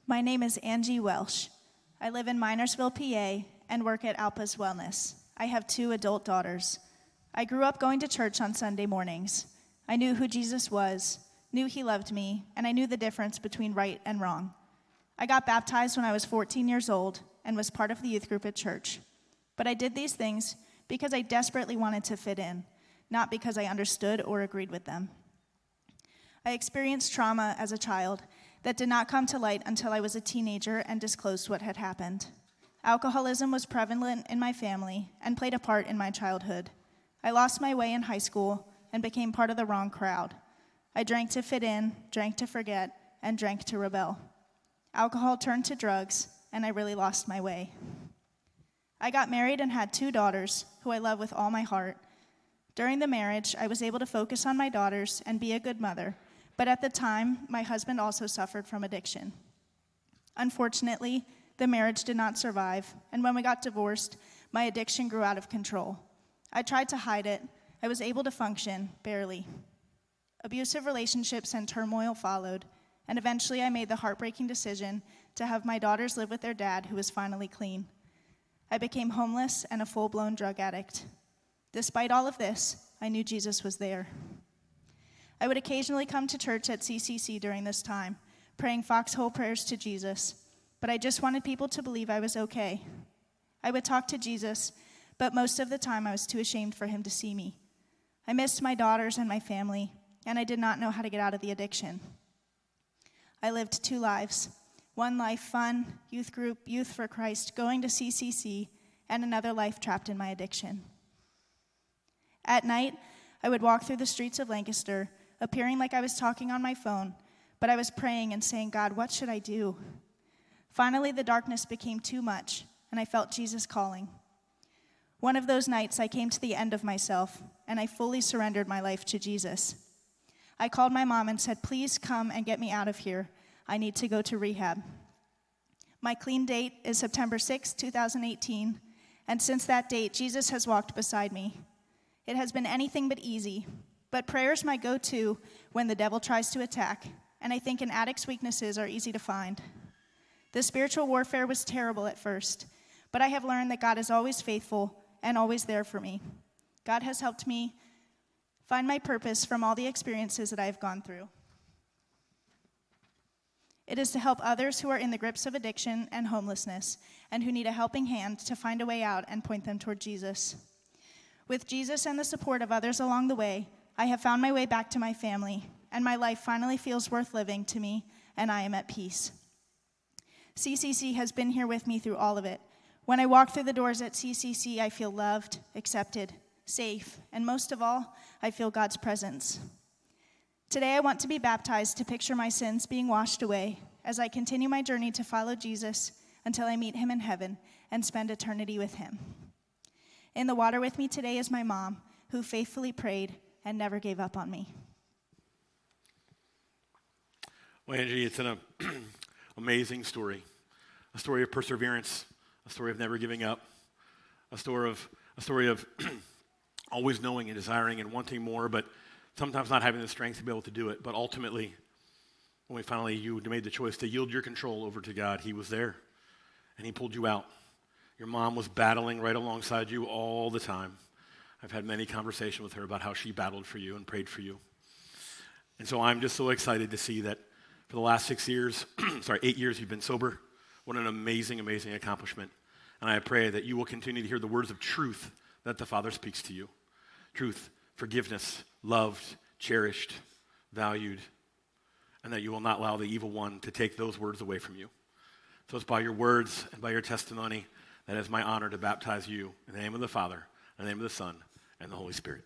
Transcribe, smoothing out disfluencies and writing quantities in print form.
My name is Angie Welsh. I live in Minersville, PA, and work at Alpa's Wellness. I have 2 adult daughters. I grew up going to church on Sunday mornings. I knew who Jesus was, knew he loved me, and I knew the difference between right and wrong. I got baptized when I was 14 years old and was part of the youth group at church. But I did these things because I desperately wanted to fit in, not because I understood or agreed with them. I experienced trauma as a child that did not come to light until I was a teenager and disclosed what had happened. Alcoholism was prevalent in my family and played a part in my childhood. I lost my way in high school and became part of the wrong crowd. I drank to fit in, drank to forget, and drank to rebel. Alcohol turned to drugs, and I really lost my way. I got married and had 2 daughters, who I love with all my heart. During the marriage, I was able to focus on my daughters and be a good mother, but at the time, my husband also suffered from addiction. Unfortunately, the marriage did not survive, and when we got divorced, my addiction grew out of control. I tried to hide it. I was able to function, barely. Abusive relationships and turmoil followed, and eventually I made the heartbreaking decision to have my daughters live with their dad, who was finally clean. I became homeless and a full-blown drug addict. Despite all of this, I knew Jesus was there. I would occasionally come to church at CCC during this time, praying foxhole prayers to Jesus, but I just wanted people to believe I was okay. I would talk to Jesus, but most of the time I was too ashamed for him to see me. I missed my daughters and my family, and I did not know how to get out of the addiction. I lived 2 lives. One life fun, youth group, youth for Christ, going to CCC, and another life trapped in my addiction. At night, I would walk through the streets of Lancaster, appearing like I was talking on my phone, but I was praying and saying, God, what should I do? Finally, the darkness became too much, and I felt Jesus calling. One of those nights, I came to the end of myself, and I fully surrendered my life to Jesus. I called my mom and said, please come and get me out of here. I need to go to rehab. My clean date is September 6, 2018, and since that date, Jesus has walked beside me. It has been anything but easy, but prayer is my go-to when the devil tries to attack, and I think an addict's weaknesses are easy to find. The spiritual warfare was terrible at first, but I have learned that God is always faithful and always there for me. God has helped me find my purpose from all the experiences that I have gone through. It is to help others who are in the grips of addiction and homelessness and who need a helping hand to find a way out and point them toward Jesus. With Jesus and the support of others along the way, I have found my way back to my family, and my life finally feels worth living to me, and I am at peace. CCC has been here with me through all of it. When I walk through the doors at CCC, I feel loved, accepted, safe, and most of all, I feel God's presence. Today, I want to be baptized to picture my sins being washed away as I continue my journey to follow Jesus until I meet him in heaven and spend eternity with him. In the water with me today is my mom, who faithfully prayed and never gave up on me. Well, Angie, it's an amazing story, a story of perseverance, a story of never giving up, a story of always knowing and desiring and wanting more, but sometimes not having the strength to be able to do it. But ultimately, when you made the choice to yield your control over to God, he was there, and he pulled you out. Your mom was battling right alongside you all the time. I've had many conversations with her about how she battled for you and prayed for you. And so I'm just so excited to see that for the last 8 years, you've been sober. What an amazing, amazing accomplishment. And I pray that you will continue to hear the words of truth that the Father speaks to you. Truth, forgiveness, loved, cherished, valued, and that you will not allow the evil one to take those words away from you. So it's by your words and by your testimony that it is my honor to baptize you in the name of the Father, in the name of the Son, and the Holy Spirit.